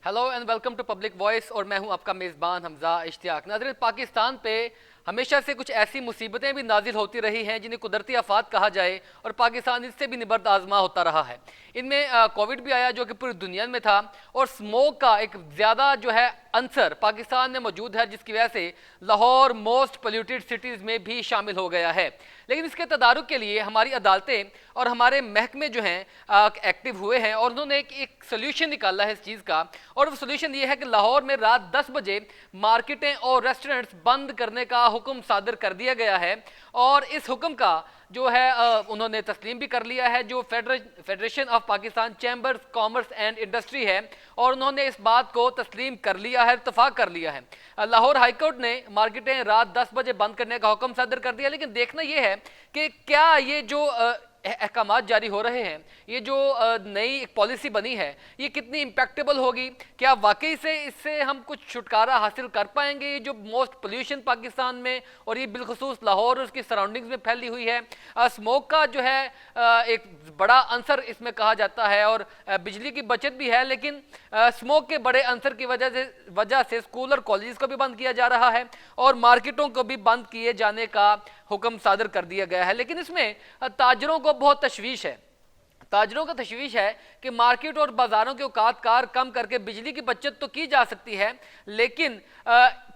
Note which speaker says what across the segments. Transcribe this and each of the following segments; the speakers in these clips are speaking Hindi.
Speaker 1: Hello and welcome to Public Voice और मैं हूं आपका मेज़बान हमजा इश्तियाक। नाज़रीन, पाकिस्तान पे हमेशा से कुछ ऐसी मुसीबतें भी नाजिल होती रही हैं जिन्हें कुदरती आफात कहा जाए और पाकिस्तान इससे भी निबर्द आजमा होता रहा है। इनमें कोविड भी आया जो कि पूरी दुनिया में था, और स्मोक का एक ज़्यादा जो है अंसर पाकिस्तान में मौजूद है, जिसकी वजह से लाहौर मोस्ट पोल्यूटेड सिटीज़ में भी शामिल हो गया है। लेकिन इसके तदारुक के लिए हमारी अदालतें और हमारे महकमे जो हैं एक्टिव हुए हैं और उन्होंने एक सोल्यूशन निकाला है इस चीज़ का। और वो सोल्यूशन ये है कि लाहौर में रात 10 बजे मार्केटें और रेस्टोरेंट्स बंद करने का हुक्म सादर कर दिया गया है। और इस हुक्म का जो है उन्होंने तस्लीम भी कर लिया है जो federation of Pakistan chambers commerce and industry है, और उन्होंने इस बात को तस्लीम कर लिया है, इत्तफाक कर लिया है। लाहौर हाईकोर्ट ने मार्केटें रात 10 बजे बंद करने का हुक्म सादर कर दिया। लेकिन देखना यह है कि क्या ये जो अहकामात जारी हो रहे हैं, ये जो नई एक पॉलिसी बनी है, ये कितनी इम्पैक्टेबल होगी, क्या वाकई से इससे हम कुछ छुटकारा हासिल कर पाएंगे। ये जो मोस्ट पोल्यूशन पाकिस्तान में और ये बिलखुसूस लाहौर और उसकी सराउंडिंग्स में फैली हुई है, स्मोक का जो है एक बड़ा अंसर इसमें कहा जाता है, और बिजली की बचत भी है। लेकिन स्मोक के बड़े अंसर की वजह से स्कूल और कॉलेज को भी बंद किया जा रहा है और मार्केटों को भी बंद किए जाने का हुक्म सादर कर दिया गया है। लेकिन इसमें ताजरों को बहुत तशवीश है। ताजरों का तशवीश है कि मार्केट और बाजारों के औकात कार कम करके बिजली की बचत तो की जा सकती है, लेकिन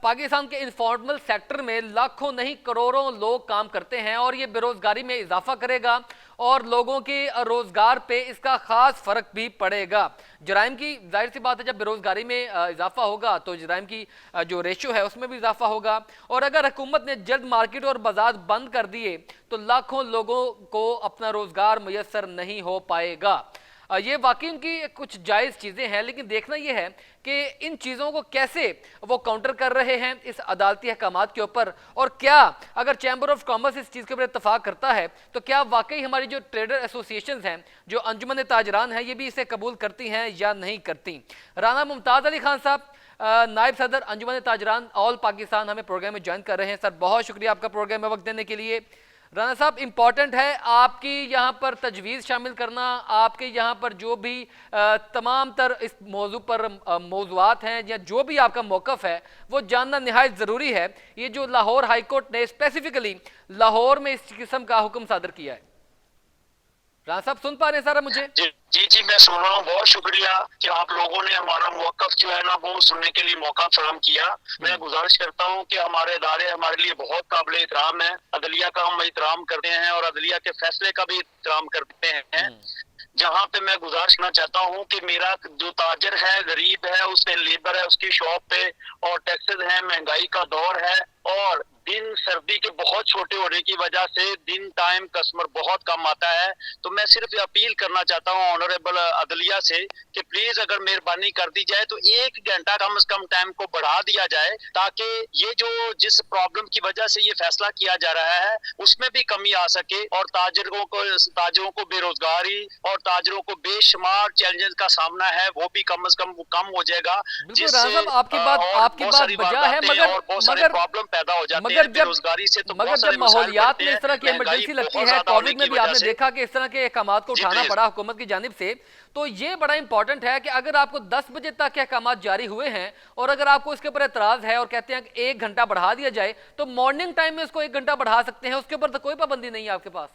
Speaker 1: पाकिस्तान के इनफॉर्मल सेक्टर में लाखों नहीं करोड़ों लोग काम करते हैं और ये बेरोजगारी में इजाफा करेगा और लोगों के रोजगार पे इसका खास फर्क भी पड़ेगा। जराइम की जाहिर सी बात है, जब बेरोजगारी में इजाफा होगा तो जराइम की जो रेशो है उसमें भी इजाफा होगा। और अगर हुकूमत ने जल्द मार्केट और बाजार बंद कर दिए तो लाखों लोगों को अपना रोजगार मुयस्सर नहीं हो पाएगा। ये वाकई उनकी कुछ जायज़ चीज़ें हैं, लेकिन देखना यह है कि इन चीज़ों को कैसे वो काउंटर कर रहे हैं इस अदालती अहकामात के ऊपर। और क्या अगर चैम्बर ऑफ कॉमर्स इस चीज़ के ऊपर इत्तफाक करता है तो क्या वाकई हमारी जो ट्रेडर एसोसिएशंस हैं, जो अंजुमन ताजरान हैं, ये भी इसे कबूल करती हैं या नहीं करती। राना मुमताज़ अली खान साहब, नायब सदर अंजुमन ताजरान ऑल पाकिस्तान, हमें प्रोग्राम में ज्वाइन कर रहे हैं। सर, बहुत शुक्रिया आपका प्रोग्राम में वक्त देने के लिए। राना साहब, इम्पॉर्टेंट है आपकी यहाँ पर तजवीज़ शामिल करना, आपके यहाँ पर जो भी तमाम तर इस मौजू पर मौज़ूआत हैं या जो भी आपका मौक़िफ़ है वो जानना नहायत ज़रूरी है। ये जो लाहौर हाई कोर्ट ने स्पेसिफिकली लाहौर में इस किस्म का हुक्म सादर किया है। राना साहब, सुन पा रहे हैं सारा मुझे?
Speaker 2: जी जी, मैं सुन रहा हूँ। बहुत शुक्रिया कि आप लोगों ने हमारा मौक़िफ़ जो है ना वो सुनने के लिए मौका फराहम किया। मैं गुजारिश करता हूँ कि हमारे इदारे हमारे लिए बहुत काबिल एहतराम है। अदलिया का हम एहतराम करते हैं और अदलिया के फैसले का भी एहतराम करते हैं। जहाँ पे मैं गुजारिश करना चाहता हूँ कि मेरा जो ताजर है, गरीब है, उससे लेबर है उसकी शॉप पे, और टैक्सेस है, महंगाई का दौर है, और दिन सर्दी के बहुत छोटे होने की वजह से दिन टाइम कस्टमर बहुत कम आता है। तो मैं सिर्फ अपील करना चाहता हूँ ऑनरेबल अदलिया से कि प्लीज अगर मेहरबानी कर दी जाए तो 1 घंटा कम से कम टाइम को बढ़ा दिया जाए, ताकि ये जो जिस प्रॉब्लम की वजह से ये फैसला किया जा रहा है उसमें भी कमी आ सके, और ताजरों को बेरोजगारी और ताजरों को बेशुमार चैलेंजेस का सामना है वो भी कम से कम हो जाएगा, जिससे
Speaker 1: आपकी बात बजा है,
Speaker 2: और बहुत सारे प्रॉब्लम पैदा हो जाते हैं बेरोजगारी से। तो
Speaker 1: जब माहौलियात में इस तरह की इमरजेंसी लगती है, कोविड में भी आपने देखा कि इस तरह के अहकामात को उठाना पड़ा हुकूमत की जानिब से, तो ये बड़ा इंपॉर्टेंट है कि अगर आपको 10 बजे तक के अहकामात जारी हुए हैं और अगर आपको इसके ऊपर एतराज है और कहते हैं कि 1 घंटा बढ़ा दिया जाए, तो मॉर्निंग टाइम में इसको 1 घंटा बढ़ा सकते हैं, उसके ऊपर तो कोई पाबंदी नहीं है आपके पास।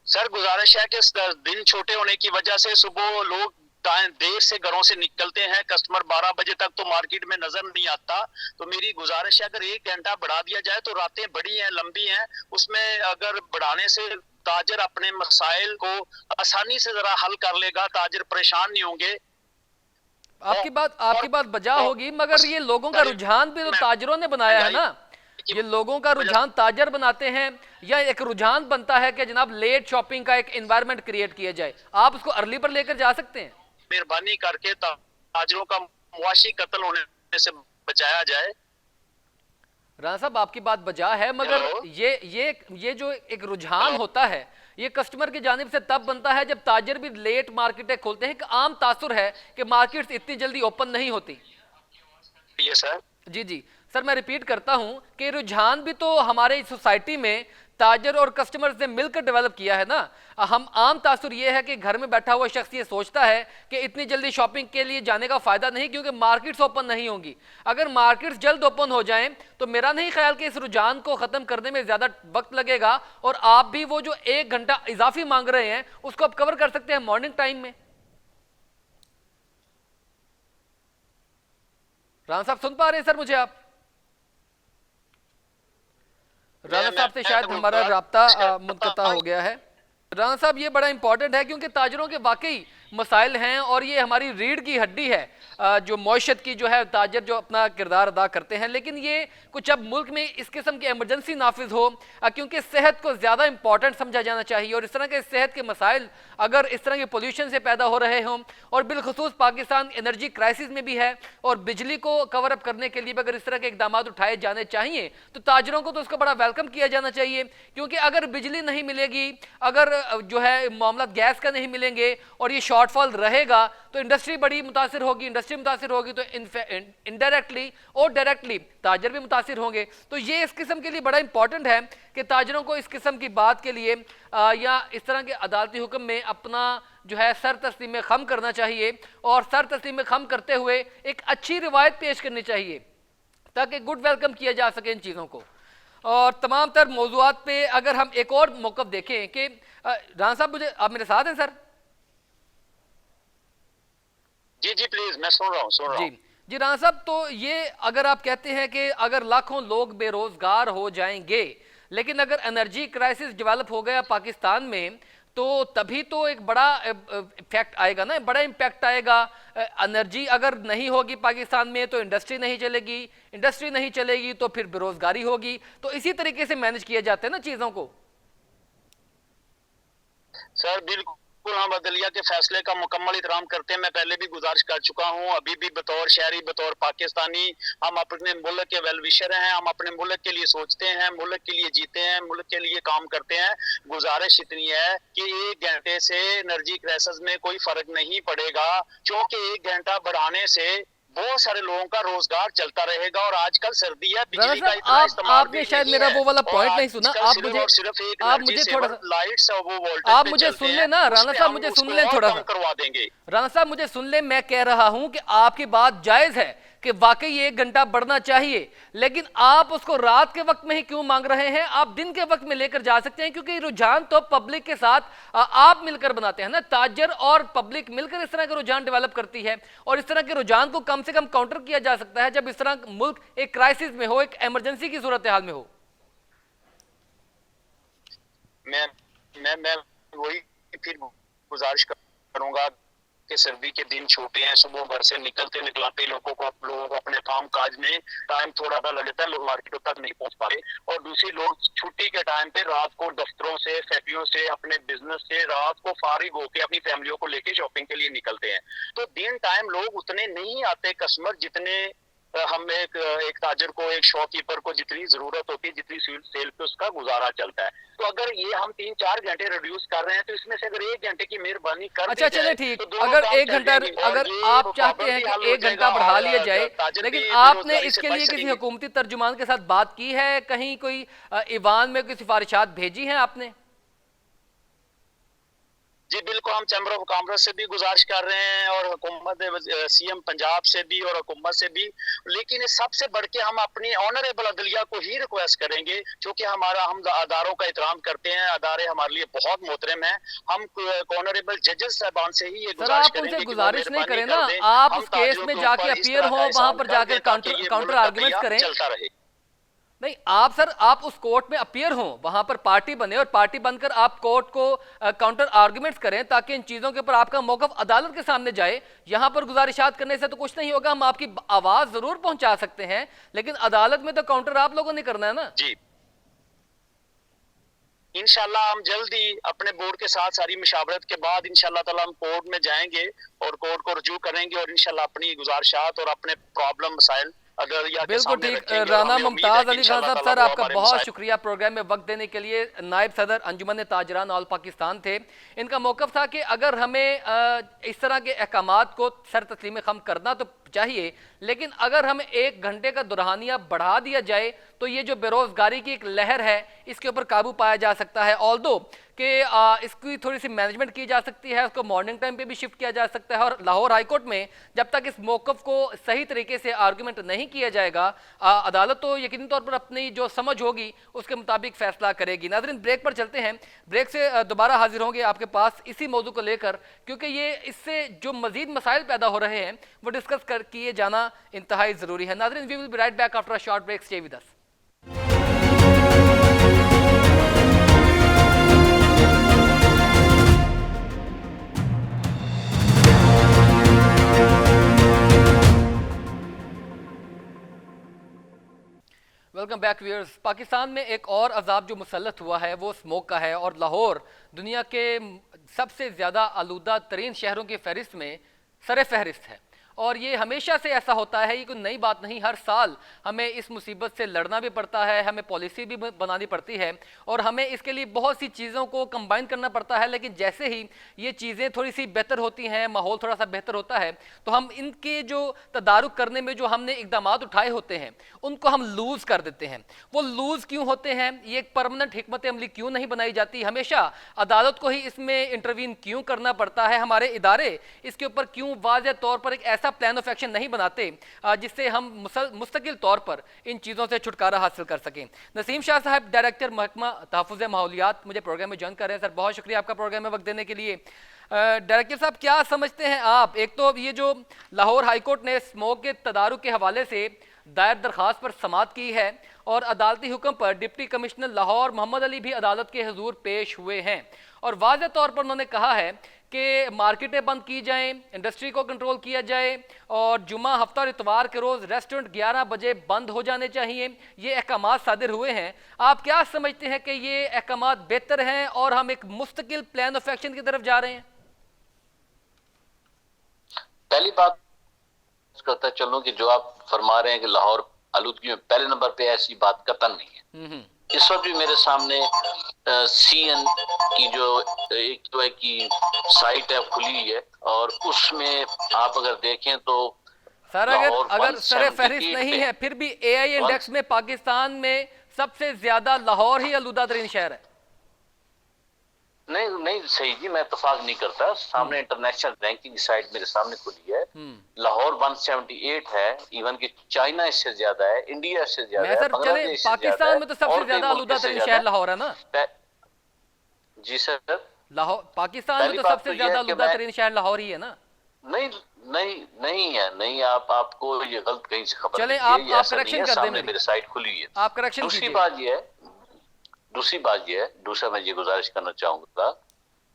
Speaker 2: सर, गुजारिश है कि दिन छोटे होने की वजह से सुबह लोग देर से घरों से निकलते हैं, कस्टमर 12 बजे तक तो मार्केट में नजर नहीं आता। तो मेरी गुजारिश है अगर 1 घंटा बढ़ा दिया जाए तो रातें बड़ी हैं, लंबी हैं, उसमें अगर बढ़ाने से ताजर अपने मसाइल को आसानी से जरा हल कर लेगा, ताजर परेशान नहीं होंगे।
Speaker 1: आपकी बात बजा होगी, मगर ये लोगों का रुझान भी तो ताजरों ने बनाया है ना। ये लोगों का रुझान ताजर बनाते हैं, या एक रुझान बनता है कि जनाब लेट शॉपिंग का एक एनवायरनमेंट क्रिएट किया जाए। आप उसको अर्ली पर लेकर जा सकते हैं।
Speaker 2: मेहरबानी करके ताजरों का मुआशी कत्ल होने से बचाया जाए।
Speaker 1: राना साहब, आपकी बात बजा है, मगर ये जो एक रुझान होता है ये कस्टमर की जानिब से तब बनता है जब ताजर भी लेट मार्केटें खोलते हैं। आम तासुर है कि मार्केट्स इतनी जल्दी ओपन नहीं होती।
Speaker 2: ये सर
Speaker 1: जी जी सर, मैं रिपीट करता हूं कि रुझान भी तो हमारे सोसाइटी में ताजर और कस्टमर्स ने मिलकर डेवलप किया है ना। हम आम तासुर ये है कि घर में बैठा हुआ शख्स ये सोचता है कि इतनी जल्दी शॉपिंग के लिए जाने का फायदा नहीं, क्योंकि मार्केट्स ओपन नहीं होंगी। अगर मार्केट्स जल्द ओपन हो जाएं तो मेरा नहीं ख्याल कि इस रुझान को खत्म करने में ज्यादा वक्त लगेगा, और आप भी वो जो 1 घंटा इजाफी मांग रहे हैं उसको आप कवर कर सकते हैं मॉर्निंग टाइम में। राणा साहब सुन पा रहे हैं सर मुझे? आप राणा साहब से शायद हमारा राब्ता मुनक़ता हो गया है। राणा साहब ये बड़ा इंपॉर्टेंट है क्योंकि ताजरों के वाकई मसाइल हैं और ये हमारी रीढ़ की हड्डी है, जो मौशत की जो है ताजर जो अपना किरदार अदा करते हैं। लेकिन ये कुछ जब मुल्क में इस किस्म की एमरजेंसी नाफिज हो, क्योंकि सेहत को ज़्यादा इंपॉर्टेंट समझा जाना चाहिए, और इस तरह के सेहत के मसाइल अगर इस तरह के पोल्यूशन से पैदा हो रहे हों, और बिलखसूस पाकिस्तान एनर्जी क्राइसिस में भी है, और बिजली को कवर अप करने के लिए भी अगर इस तरह के इकदाम उठाए जाने चाहिए तो ताजरों को तो उसका बड़ा वेलकम किया जाना चाहिए। क्योंकि अगर बिजली नहीं मिलेगी, अगर जो है मामला गैस का नहीं मिलेंगे और ये शॉर्टफॉल रहेगा तो इंडस्ट्री बड़ी मुतासिर होगी। इंडस्ट्री मुतासिर होगी तो इनडायरेक्टली और डायरेक्टली ताजर भी मुतासिर होंगे। तो ये इस किस्म के लिए बड़ा इंपॉर्टेंट है कि ताजरों को इस किस्म की बात के लिए या इस तरह के अदालती हुक्म में अपना जो है सर तस्लीम खम करना चाहिए, और सर तस्लीम खम करते हुए एक अच्छी रिवायत पेश करनी चाहिए ताकि गुड वेलकम किया जा सके इन चीज़ों को। और तमाम तर मौजूआत पे अगर हम एक और मौक़िफ़ देखें कि राणा साहब मुझे, आप मेरे साथ हैं सर?
Speaker 2: जी जी प्लीज, मैं सुन रहा हूँ
Speaker 1: जी राणा साहब, तो ये अगर आप कहते हैं कि अगर लाखों लोग बेरोजगार हो जाएंगे, लेकिन अगर एनर्जी क्राइसिस डेवलप हो गया पाकिस्तान में तो तभी तो एक बड़ा इफेक्ट आएगा ना, बड़ा इम्पैक्ट आएगा। एनर्जी अगर नहीं होगी पाकिस्तान में तो इंडस्ट्री नहीं चलेगी, इंडस्ट्री नहीं चलेगी तो फिर बेरोजगारी होगी। तो इसी तरीके से मैनेज किए जाते हैं ना चीज़ों को।
Speaker 2: सर बिल्कुल, हम अदलिया के फैसले का मुकम्मल एहतराम करते हैं। मैं पहले भी गुजारिश कर चुका हूं, अभी भी बतौर शहरी, बतौर पाकिस्तानी, हम अपने मुल्क के वेल विशर हैं। हम अपने मुल्क के लिए सोचते हैं, मुल्क के लिए जीते हैं, मुल्क के लिए काम करते हैं। गुजारिश इतनी है कि 1 घंटे से एनर्जी क्राइसिस में कोई फर्क नहीं पड़ेगा, क्योंकि 1 घंटा बढ़ाने से बहुत सारे लोगों का रोजगार चलता रहेगा। और आजकल सर्दी है, बिजली का इतना इस्तेमाल
Speaker 1: आपने शायद मेरा वो वाला पॉइंट नहीं सुना। आप मुझे थोड़ा
Speaker 2: लाइट्स और वो वोल्टेज
Speaker 1: आप मुझे सुन ले ना राणा साहब, मुझे सुन ले थोड़ा सा,
Speaker 2: करवा देंगे।
Speaker 1: राणा साहब मुझे सुन ले, मैं कह रहा हूं कि आपकी बात जायज है कि वाकई 1 घंटा बढ़ना चाहिए, लेकिन आप उसको रात के वक्त में ही क्यों मांग रहे हैं? आप दिन के वक्त में लेकर जा सकते हैं, क्योंकि रुझान तो पब्लिक के साथ आप मिलकर बनाते हैं ना। ताजर और पब्लिक मिलकर इस तरह के रुझान डेवलप करती है, और इस तरह के रुझान को कम से कम काउंटर किया जा सकता है जब इस तरह मुल्क एक क्राइसिस में हो, एक इमरजेंसी की सूरत हाल में हो।
Speaker 2: मैं वही फिर गुजारिश करूंगा कि सर्दी के दिन छोटे हैं, सुबह घर से निकलते निकलाते लोगों को अपने काम काज में टाइम थोड़ा सा लगता है, लोग मार्केटों तक नहीं पहुंच पा रहे। और दूसरी, लोग छुट्टी के टाइम पे रात को दफ्तरों से, फैक्ट्रियों से, अपने बिजनेस से रात को फारिग होकर अपनी फैमिलियों को लेके शॉपिंग के लिए निकलते हैं। तो दिन टाइम लोग उतने नहीं आते कस्टमर, जितने हम एक ताजर को, एक शॉपकीपर को जितनी जरूरत होती है, जितनी सेल पे उसका गुजारा चलता है। तो अगर ये हम 3-4 घंटे रिड्यूस कर रहे हैं तो इसमें से अगर 1 घंटे की मेहरबानी कर
Speaker 1: अच्छा चले ठीक, अगर 1 घंटा, अगर आप चाहते हैं कि 1 घंटा बढ़ा लिया जाए, लेकिन आपने इसके लिए किसी हुकूमती तर्जुमान के साथ बात की है? कहीं कोई ईवान में कोई सिफारिशात भेजी हैं आपने?
Speaker 2: जी बिल्कुल, हम चैम्बर ऑफ कॉमर्स से भी गुजारिश कर रहे हैं, और हुकूमत सीएम पंजाब से भी और हुकूमत से भी। लेकिन सबसे बढ़ के हम अपनी ऑनरेबल अदलिया को ही रिक्वेस्ट करेंगे, क्योंकि हम अदारों का एहतराम करते हैं, अदारे हमारे लिए बहुत मोहतरम हैं। हम ऑनरेबल जजेस साहबान से ही ये गुजारिश करेंगे,
Speaker 1: गुजारिश नहीं करें ना, आप उस केस में जाके अपीयर हो, वहां पर जाकर काउंटर आर्गुमेंट करें,
Speaker 2: चलता रहे।
Speaker 1: नहीं आप सर, आप उस कोर्ट में अपीयर हों, वहां पर पार्टी बने, और पार्टी बनकर आप कोर्ट को काउंटर आर्गुमेंट्स करें, ताकि इन चीजों के ऊपर आपका मौक़िफ़ अदालत के सामने जाए। यहां पर गुजारिशात करने से तो कुछ नहीं होगा, हम आपकी आवाज जरूर पहुंचा सकते हैं, लेकिन अदालत में तो काउंटर आप लोगों ने करना है ना।
Speaker 2: जी इंशाल्लाह हम जल्द ही अपने बोर्ड के साथ सारी मुशावरत के बाद इंशाल्लाह ताला हम कोर्ट में जाएंगे और कोर्ट को रुजू करेंगे, और इंशाल्लाह अपनी गुजारिशात और अपने प्रॉब्लम मसाइल
Speaker 1: बिल्कुल ठीक। राना मुमताज अली खान साहब, सर आपका बहुत शुक्रिया प्रोग्राम में वक्त देने के लिए। नायब सदर अंजुमन ताजरान ऑल पाकिस्तान थे। इनका मौक़िफ़ था कि अगर हमें इस तरह के अहकामात को सर तस्लीम खम करना तो चाहिए, लेकिन अगर हमें 1 घंटे का दुरहानिया बढ़ा दिया जाए तो ये जो बेरोजगारी की एक लहर है इसके ऊपर काबू पाया जा सकता है। ऑल्दो कि इसकी थोड़ी सी मैनेजमेंट की जा सकती है, उसको मॉर्निंग टाइम पे भी शिफ्ट किया जा सकता है, और लाहौर हाईकोर्ट में जब तक इस मौकफ को सही तरीके से आर्गूमेंट नहीं किया जाएगा, अदालत तो यकीनी तौर पर अपनी जो समझ होगी उसके मुताबिक फैसला करेगी। नाज़रीन, ब्रेक पर चलते हैं, ब्रेक से दोबारा हाजिर होंगे आपके पास इसी मौजू को लेकर, क्योंकि ये इससे जो मजीद मसाइल पैदा हो रहे हैं वो डिस्कस किए जाना इंतहाई ज़रूरी है। नाज़रीन, we will be right back after a short break, stay with us. Welcome back viewers. Pakistan में एक और अजाब जो मुसल्लत हुआ है वो स्मोक का है, और लाहौर दुनिया के सबसे ज़्यादा आलूदा तरीन शहरों की फहरिस्त में सर फहरिस्त है। और ये हमेशा से ऐसा होता है, ये कोई नई बात नहीं, हर साल हमें इस मुसीबत से लड़ना भी पड़ता है, हमें पॉलिसी भी बनानी पड़ती है, और हमें इसके लिए बहुत सी चीज़ों को कंबाइन करना पड़ता है। लेकिन जैसे ही ये चीज़ें थोड़ी सी बेहतर होती हैं, माहौल थोड़ा सा बेहतर होता है, तो हम इनके जो तदारुक करने में जो हमने इकदाम उठाए होते हैं उनको हम लूज़ कर देते हैं। वो लूज़ क्यों होते हैं, ये एक परमानेंट हिकमत अमली क्यों नहीं बनाई जाती, हमेशा अदालत को ही इसमें इंटरवीन क्यों करना पड़ता है, हमारे इदारे इसके ऊपर क्यों वाज़ेह तौर पर एक ऐसा प्लान ऑफ एक्शन नहीं बनाते जिससे हम मुस्तकिल तौर पर इन चीज़ों से छुटकारा हासिल कर सकें। नसीम शाह साहब, डायरेक्टर महकमा तहफ़्फ़ुज़ माहौलियात, मुझे प्रोग्राम में ज्वाइन कर रहे हैं। सर, बहुत शुक्रिया आपका प्रोग्राम में वक्त देने के लिए। डायरेक्टर साहब, क्या समझते हैं आप, एक तो ये जो लाहौर हाईकोर्ट ने स्मोक के तदारुक के हवाले से दायर दरख्वास्त पर समाअत की है, और अदालती हुक्म पर डिप्टी कमिश्नर लाहौर मोहम्मद अली भी अदालत के हुजूर पेश हुए हैं, और वाज़ेह तौर पर उन्होंने कहा है कि मार्केटें बंद की जाएं, इंडस्ट्री को कंट्रोल किया जाए, और जुमा, हफ्ता और इतवार के रोज़ रेस्टोरेंट 11 बजे बंद हो जाने चाहिए। ये अहकामात सादिर हुए हैं। आप क्या समझते हैं कि ये अहकामात बेहतर हैं और हम एक मुस्तकिल प्लान ऑफ एक्शन की तरफ जा रहे हैं?
Speaker 3: पहली बात करता चलूं कि जो आप फरमा रहे हैं कि लाहौर आलूदगी में पहले नंबर पे, ऐसी बात कतई नहीं है। इस वक्त भी मेरे सामने CN की जो एक की साइट है खुली है, और उसमें आप अगर देखें तो
Speaker 1: सर, अगर सर फहरिस्त नहीं है, फिर भी AI इंडेक्स में पाकिस्तान में सबसे ज्यादा लाहौर ही आलूदा तरीन शहर है।
Speaker 3: नहीं सही जी, मैं इत्तेफाक नहीं करता। सामने इंटरनेशनल रैंकिंग साइट मेरे सामने खुली है, लाहौर 178 है, इवन कि चाइना इससे ज्यादा है, इंडिया इससे ज्यादा है,
Speaker 1: सर चले पाकिस्तान में तो सबसे ज्यादा आलूदा तरीन शहर लाहौर है ना
Speaker 3: जी सर।
Speaker 1: लाहौर पाकिस्तान में तो सबसे ज्यादा आलूदा तरीन शहर लाहौर ही है ना?
Speaker 3: नहीं है, नहीं, आपको ये गलत कहीं से खबर।
Speaker 1: चले आप करेक्शन कर दें,
Speaker 3: मेरे साइट खुली है,
Speaker 1: आप करेक्शन कीजिए।
Speaker 3: दूसरी बात ये है, दूसरा मैं ये गुजारिश करना चाहूंगा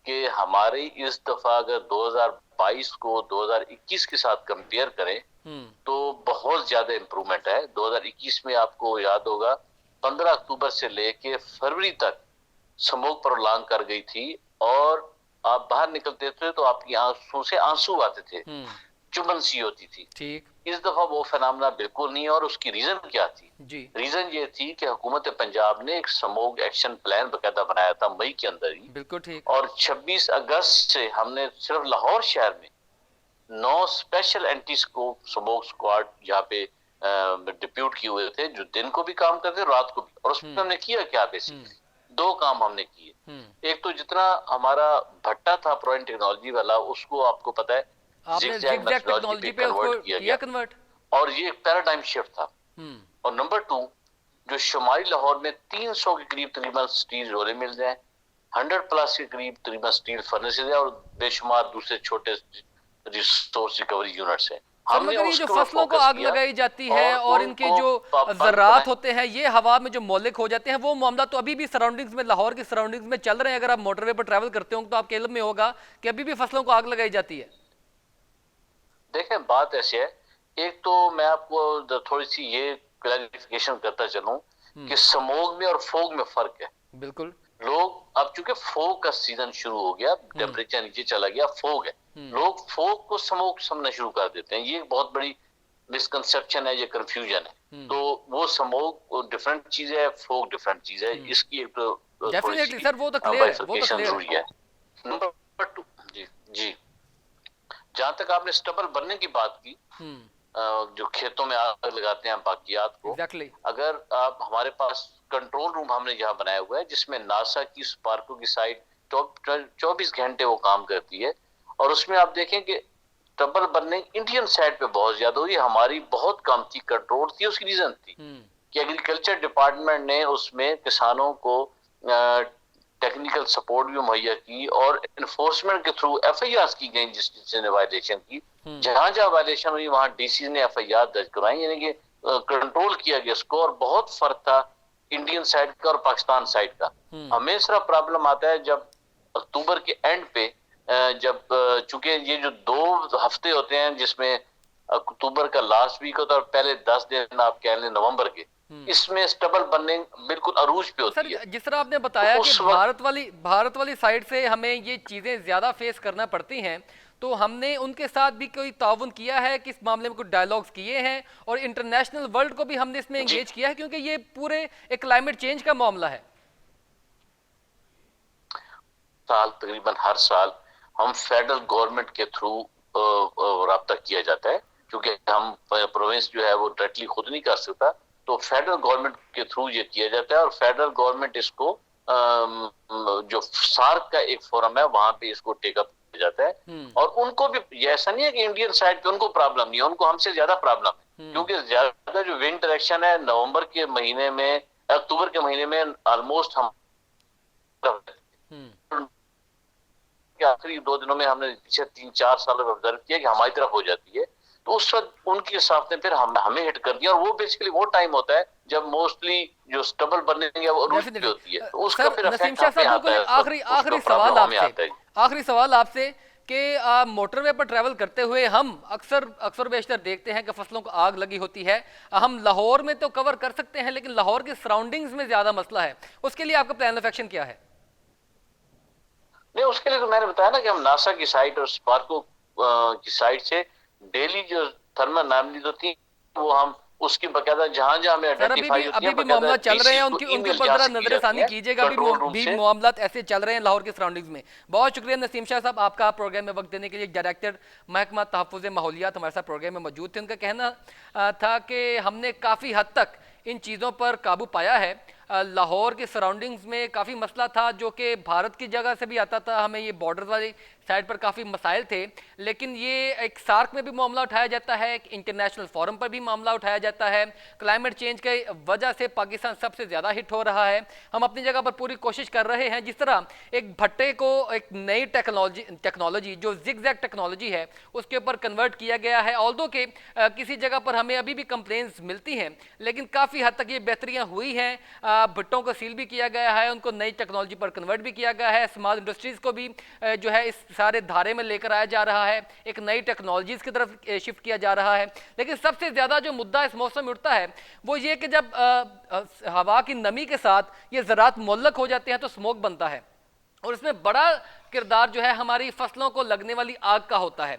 Speaker 3: कि हमारी इस दफा अगर 2022 को 2021 के साथ कंपेयर करें तो बहुत ज्यादा इंप्रूवमेंट है। 2021 में आपको याद होगा 15 अक्टूबर से लेके फरवरी तक स्मोक प्रोलॉन्ग कर गई थी, और आप बाहर निकलते थे तो आपकी आंसू से आंसू आते थे, चुभन सी होती थी।
Speaker 1: ठीक,
Speaker 3: इस दफा वो फिनोमेना बिल्कुल नहीं है, और उसकी रीजन क्या थी
Speaker 1: जी?
Speaker 3: रीजन ये थी कि हुकूमत पंजाब ने एक स्मोक एक्शन प्लान बकायदा बनाया था मई के अंदर ही,
Speaker 1: बिल्कुल ठीक,
Speaker 3: और 26 अगस्त से हमने सिर्फ लाहौर शहर में 9 स्पेशल एंटी स्मोक स्क्वाड यहाँ पे डिप्यूट किए हुए थे, जो दिन को भी काम करते रात को भी। और उसमें हमने किया क्या, बेसिकली 2 काम हमने किए। एक तो जितना हमारा भट्टा था प्रोइन टेक्नोलॉजी वाला, उसको आपको पता है
Speaker 1: आपने जिगजैग टेक्नोलॉजी पे उसको किया कन्वर्ट,
Speaker 3: और ये एक पैराडाइम शिफ्ट था। और नंबर 2, जो शुमारी लाहौर में 300 के करीब तकरीबन स्टील रोले मिल जाए, 100+ के करीब तकरीबन स्टील फर्नेसेस है, और बेशुमार दूसरे छोटे रिसोर्स रिकवरी यूनिट्स हैं।
Speaker 1: मगर ये जो फसलों को आग लगाई जाती है और इनके जो ज़रात होते हैं ये हवा में जो मौलिक हो जाते हैं, वो मामला तो अभी भी सराउंडिंग्स में, लाहौर की सराउंडिंग्स में चल रहे हैं। अगर आप मोटरवे पर ट्रैवल करते हो तो आपके इल्म में होगा कि अभी भी फसलों को आग लगाई जाती है।
Speaker 3: देखें, बात ऐसे है, एक तो मैं आपको थोड़ी सी ये क्लैरिफिकेशन करता चलूं कि स्मोक में और फोग में फर्क है।
Speaker 1: बिल्कुल,
Speaker 3: लोग अब चूंकि फोग का सीजन शुरू हो गया, टेम्परेचर नीचे चला गया, फोग है, लोग फोग को स्मोक समझना शुरू कर देते हैं। ये एक बहुत बड़ी मिसकंसेप्शन है, ये कंफ्यूजन है। तो वो स्मोक डिफरेंट चीज है, फोग डिफरेंट चीज है, इसकी एक तो
Speaker 1: डेफिनेटली सर वो तो क्लियर है, वो तो क्लियर है।
Speaker 3: नंबर 2 जी, जहां तक आपने स्टबल बनने की बात की, जो खेतों में आग लगाते हैं बाकियात को,
Speaker 1: एग्जैक्टली।
Speaker 3: अगर आप हमारे पास कंट्रोल रूम हमने यहाँ बनाया हुआ है जिसमें नासा की स्पार्को की साइट 24 घंटे वो काम करती है, और उसमें आप देखें कि ट्रबल बर्निंग इंडियन साइड पे बहुत ज्यादा हुई, हमारी बहुत कम थी, कंट्रोल थी। उसकी रीजन थी कि एग्रीकल्चर डिपार्टमेंट ने उसमें किसानों को टेक्निकल सपोर्ट भी मुहैया की और इन्फोर्समेंट के थ्रू एफआईआर की गई जिसने वायलेशन की। जहां जहां वायलेशन हुई वहां डीसी ने एफआईआर दर्ज करवाई, यानी कि कंट्रोल किया गया इसको। और बहुत फर्क था इंडियन साइड का और पाकिस्तान साइड का। हमें सिर्फ प्रॉब्लम आता है जब अक्टूबर के एंड पे, जब चूंकि ये जो 2 हफ्ते होते हैं जिसमें अक्टूबर का लास्ट वीक होता है और पहले 10 दिन आप कह लें नवंबर के, इसमें स्टबल बर्निंग बिल्कुल अरूज पे होती है।
Speaker 1: सर, जिस तरह आपने बताया कि भारत वाली साइड से हमें ये चीजें ज्यादा फेस करना पड़ती हैं, तो हमने उनके साथ भी कोई ताउन किया है कि इस मामले में कुछ डायलॉग्स किए हैं और इंटरनेशनल वर्ल्ड को भी हमने इसमें एंगेज किया है, क्योंकि ये पूरे एक क्लाइमेट चेंज का मामला है।
Speaker 3: तकरीबन हर साल हम फेडरल गवर्नमेंट के थ्रू राब्ता किया जाता है, क्योंकि हम प्रोविंस जो है वो डायरेक्टली खुद नहीं कर सकता, तो फेडरल गवर्नमेंट के थ्रू ये किया जाता है। और फेडरल गवर्नमेंट इसको जो सार्क का एक फोरम है वहां पे इसको टेकअप किया जाता है। और उनको भी ये ऐसा नहीं है कि इंडियन साइड पे उनको प्रॉब्लम नहीं है, उनको हमसे ज्यादा प्रॉब्लम है, क्योंकि ज्यादा जो विंड डायरेक्शन है नवंबर के महीने में, अक्टूबर के महीने में ऑलमोस्ट हम आखिरी 2 दिनों में हमने पिछले 3-4 सालों में ऑब्जर्व किया कि हमारी तरफ हो जाती है, तो उस वक्त उनके साथ ने फिर हमें हिट कर दिया। और वो बेसिकली वो टाइम होता है जब मोस्टली जो स्टबल बर्निंग है वो रूट पे होती है, तो उसका फिर
Speaker 1: नसीम शाह साहब, बिल्कुल आखिरी सवाल आपसे कि मोटरवे पर ट्रैवल करते हुए हम अक्सर बेशतर देखते हैं कि फसलों को आग लगी होती है। हम लाहौर में तो कवर कर सकते हैं, लेकिन लाहौर के सराउंडिंग्स में ज्यादा मसला है, उसके लिए आपका प्लान ऑफ एक्शन क्या है?
Speaker 3: नहीं, उसके लिए तो मैंने बताया ना कि हम नासा की साइट और स्पार्को की साइट से डेली जो थर्मल एनालिसिस होती है वो हम उसकी बकायदा जहां जहां हमें आइडेंटिफाई होती है,
Speaker 1: अभी भी मामला चल रहे हैं, उनके ऊपर जरा नजरसानी कीजिएगा। अभी मामला ऐसे चल रहे हैं लाहौर के सराउंडिंग्स में। बहुत शुक्रिया नसीम शाह साहब आपका प्रोग्राम में वक्त देने के लिए। डायरेक्टर महकमा तहफ़्फ़ुज़ माहौलियात हमारे साथ प्रोग्राम में मौजूद थे। उनका कहना था कि हमने काफ़ी हद तक इन चीज़ों पर काबू पाया है। लाहौर के सराउंडिंग्स में काफ़ी मसला था जो कि भारत की जगह से भी आता था, हमें ये बॉर्डर वाली साइड पर काफ़ी मसाइल थे, लेकिन ये एक सार्क में भी मामला उठाया जाता है, एक इंटरनेशनल फोरम पर भी मामला उठाया जाता है। क्लाइमेट चेंज के वजह से पाकिस्तान सबसे ज़्यादा हिट हो रहा है। हम अपनी जगह पर पूरी कोशिश कर रहे हैं। जिस तरह एक भट्टे को एक नई टेक्नोलॉजी जो जिगजैग टेक्नोलॉजी है उसके ऊपर कन्वर्ट किया गया है, ऑल्दो के किसी जगह पर हमें अभी भी कंप्लेंट्स मिलती हैं, लेकिन काफ़ी हद तक ये बेहतरियाँ हुई हैं। भट्टों को सील भी किया गया है, उनको नई टेक्नोलॉजी पर कन्वर्ट भी किया गया है। स्मॉल इंडस्ट्रीज को भी जो है इस सारे धारे में लेकर आया जा रहा है, एक नई टेक्नोलॉजीज की तरफ शिफ्ट किया जा रहा है। लेकिन सबसे ज़्यादा जो मुद्दा इस मौसम में उठता है वो ये कि जब हवा की नमी के साथ ये ज़रात मुअल्लक हो जाते हैं तो स्मोक बनता है, और इसमें बड़ा किरदार जो है हमारी फसलों को लगने वाली आग का होता है।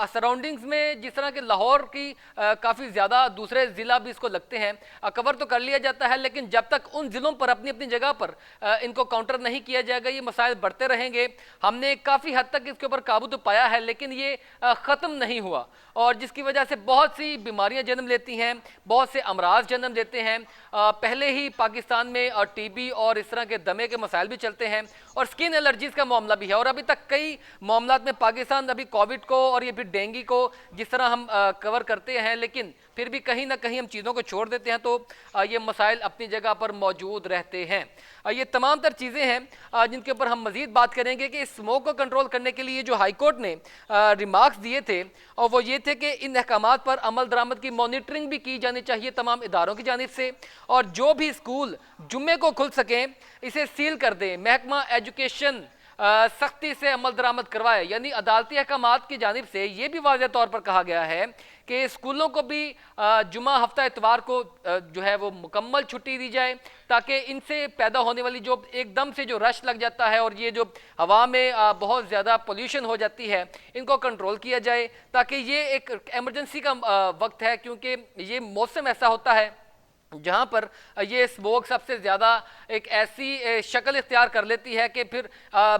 Speaker 1: सराउंडिंग्स में जिस तरह के लाहौर की काफ़ी ज़्यादा दूसरे ज़िला भी इसको लगते हैं, कवर तो कर लिया जाता है, लेकिन जब तक उन ज़िलों पर अपनी अपनी जगह पर इनको काउंटर नहीं किया जाएगा ये मसाइल बढ़ते रहेंगे। हमने काफ़ी हद तक इसके ऊपर काबू तो पाया है, लेकिन ये ख़त्म नहीं हुआ, और जिसकी वजह से बहुत सी बीमारियाँ जन्म लेती हैं, बहुत से अमराज जन्म देते हैं। पहले ही पाकिस्तान में टीबी और इस तरह के दमे के मसाइल भी चलते हैं, और स्किन एलर्जीज़ का मामला भी है। और अभी तक कई मामलों में पाकिस्तान अभी कोविड को और ये भी डेंगू को जिस तरह हम कवर करते हैं, लेकिन फिर भी कहीं ना कहीं हम चीज़ों को छोड़ देते हैं, तो ये मसाइल अपनी जगह पर मौजूद रहते हैं। ये तमाम तर चीज़ें हैं जिनके ऊपर हम मज़ीद बात करेंगे कि इस स्मोक को कंट्रोल करने के लिए जो हाई कोर्ट ने रिमार्क्स दिए थे, और वो ये थे कि इन अहकामात पर अमल दरामद की मॉनिटरिंग भी की जानी चाहिए तमाम इदारों की जानिब से, और जो भी स्कूल जुम्मे को खुल सकें इसे सील कर दें। महकमा एजुकेशन सख्ती से अमल दरामद करवाए, यानी अदालती अहकामात की जानिब से ये भी वाज़ेह तौर पर कहा गया है कि स्कूलों को भी जुमा हफ्ता इतवार को जो है वो मुकम्मल छुट्टी दी जाए, ताकि इनसे पैदा होने वाली जो एकदम से जो रश लग जाता है और ये जो हवा में बहुत ज़्यादा पोल्यूशन हो जाती है इनको कंट्रोल किया जाए, ताकि ये एक एमरजेंसी का वक्त है, क्योंकि ये मौसम ऐसा होता है जहां पर ये स्मोक सबसे ज़्यादा एक ऐसी शक्ल इख्तियार कर लेती है कि फिर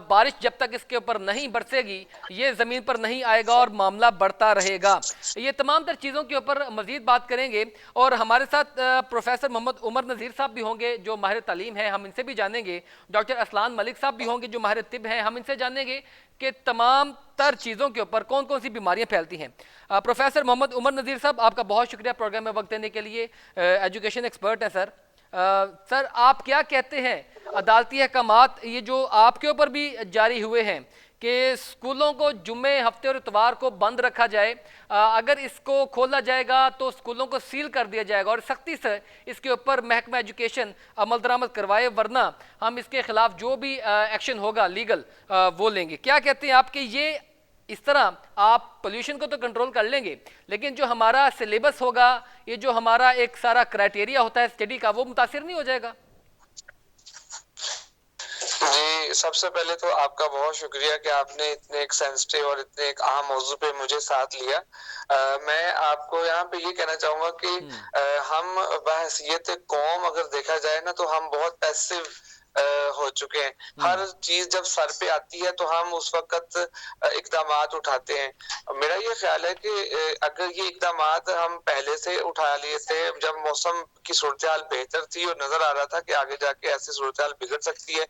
Speaker 1: बारिश जब तक इसके ऊपर नहीं बरसेगी ये ज़मीन पर नहीं आएगा और मामला बढ़ता रहेगा। ये तमाम तर चीज़ों के ऊपर मज़ीद बात करेंगे और हमारे साथ प्रोफेसर मोहम्मद उमर नज़ीर साहब भी होंगे जो माहिर तालीम है, हम इनसे भी जानेंगे। डॉक्टर असलान मलिक साहब भी होंगे जो माहिर तिब हैं, हम इनसे जानेंगे कि तमाम तर चीज़ों के ऊपर कौन कौन सी बीमारियां फैलती हैं। प्रोफेसर मोहम्मद उमर नज़ीर साहब, आपका बहुत शुक्रिया प्रोग्राम में वक्त देने के लिए। एजुकेशन एक्सपर्ट हैं सर। सर आप क्या कहते हैं अदालती अहकामात ये जो आपके ऊपर भी जारी हुए हैं कि स्कूलों को जुम्मे, हफ्ते और इतवार को बंद रखा जाए, अगर इसको खोला जाएगा तो स्कूलों को सील कर दिया जाएगा और सख्ती से इसके ऊपर महकमा एजुकेशन अमल दरामद करवाए, वरना हम इसके खिलाफ जो भी एक्शन होगा लीगल वो लेंगे। क्या कहते हैं आपके ये इस तरह आप पोल्यूशन को तो कंट्रोल कर लेंगे लेकिन जो हमारा सिलेबस होगा, ये जो हमारा एक सारा क्राइटेरिया होता है स्टडी का, वो मुतासिर नहीं हो जाएगा?
Speaker 4: जी, सबसे पहले तो आपका बहुत शुक्रिया कि आपने इतने एक सेंसिटिव और इतने एक अहम मौजू पे मुझे साथ लिया। मैं आपको यहाँ पे ये कहना चाहूंगा कि हम बहैसियत कौम अगर देखा जाए ना तो हम बहुत पैसिव हो चुके हैं। हर चीज जब सर पे आती है तो हम उस वक्त इकदामात उठाते हैं। मेरा ये ख्याल है कि अगर ये इकदामात हम पहले से उठा लिए थे जब मौसम की सूरत हाल बेहतर थी और नजर आ रहा था कि आगे जाके ऐसी सूरत हाल बिगड़ सकती है,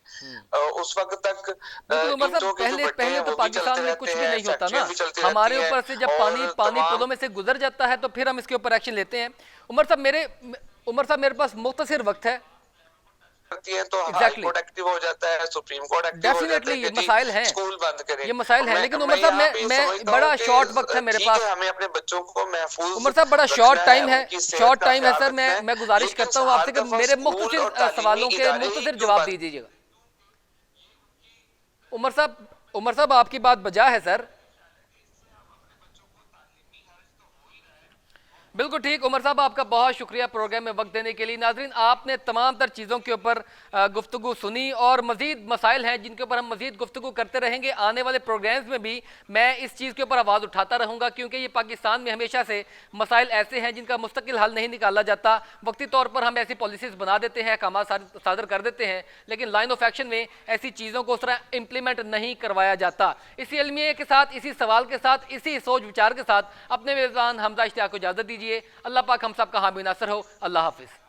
Speaker 4: उस वक्त तक
Speaker 1: पहले तो पाकिस्तान में कुछ भी नहीं होता ना, हमारे ऊपर से जब पानी पुलों में से गुजर जाता है तो फिर हम इसके ऊपर एक्शन लेते हैं। उमर साहब मेरे पास मुख्तसर वक्त है
Speaker 4: है तो हाई कोर्ट एक्टिव हो जाता है, सुप्रीम कोर्ट एक्टिव हो जाता है,
Speaker 1: ये मसाइल हैं,
Speaker 4: स्कूल बंद करें,
Speaker 1: ये मसाइल हैं। लेकिन उमर साहब मैं बड़ा शॉर्ट वक्त है मेरे पास,
Speaker 4: हमें अपने बच्चों को महफूज,
Speaker 1: उमर साहब बड़ा शॉर्ट टाइम है सर। मैं गुजारिश करता हूँ आपसे कि मेरे मुख्तसर सवालों के मुख्तसर जवाब दीजिएगा। उमर साहब आपकी बात बजा है सर, बिल्कुल ठीक। उमर साहब आपका बहुत शुक्रिया प्रोग्राम में वक्त देने के लिए। नाजरीन, आपने तमाम तर चीज़ों के ऊपर गुफ्तगू सुनी और मज़ीद मसाइल हैं जिनके ऊपर हम मज़ीद गुफ्तगू करते रहेंगे। आने वाले प्रोग्राम्स में भी मैं इस चीज़ के ऊपर आवाज़ उठाता रहूँगा क्योंकि ये पाकिस्तान में हमेशा से मसाइल ऐसे हैं जिनका मुस्तकिल हल नहीं निकाला जाता। वक्ती तौर पर हम ऐसी पॉलिसीज़ बना देते हैं, अहकाम सादर कर देते हैं, लेकिन लाइन ऑफ एक्शन में ऐसी चीज़ों को उस तरह इम्प्लीमेंट नहीं करवाया जाता। इसी इल्मिया के साथ, इसी सवाल के साथ, इसी सोच विचार के साथ अपने मेज़बान हमजा इश्तियाक को इजाज़त दीजिए। अल्लाह पाक हम सब का हामी नासर हो। अल्लाह हाफिज़।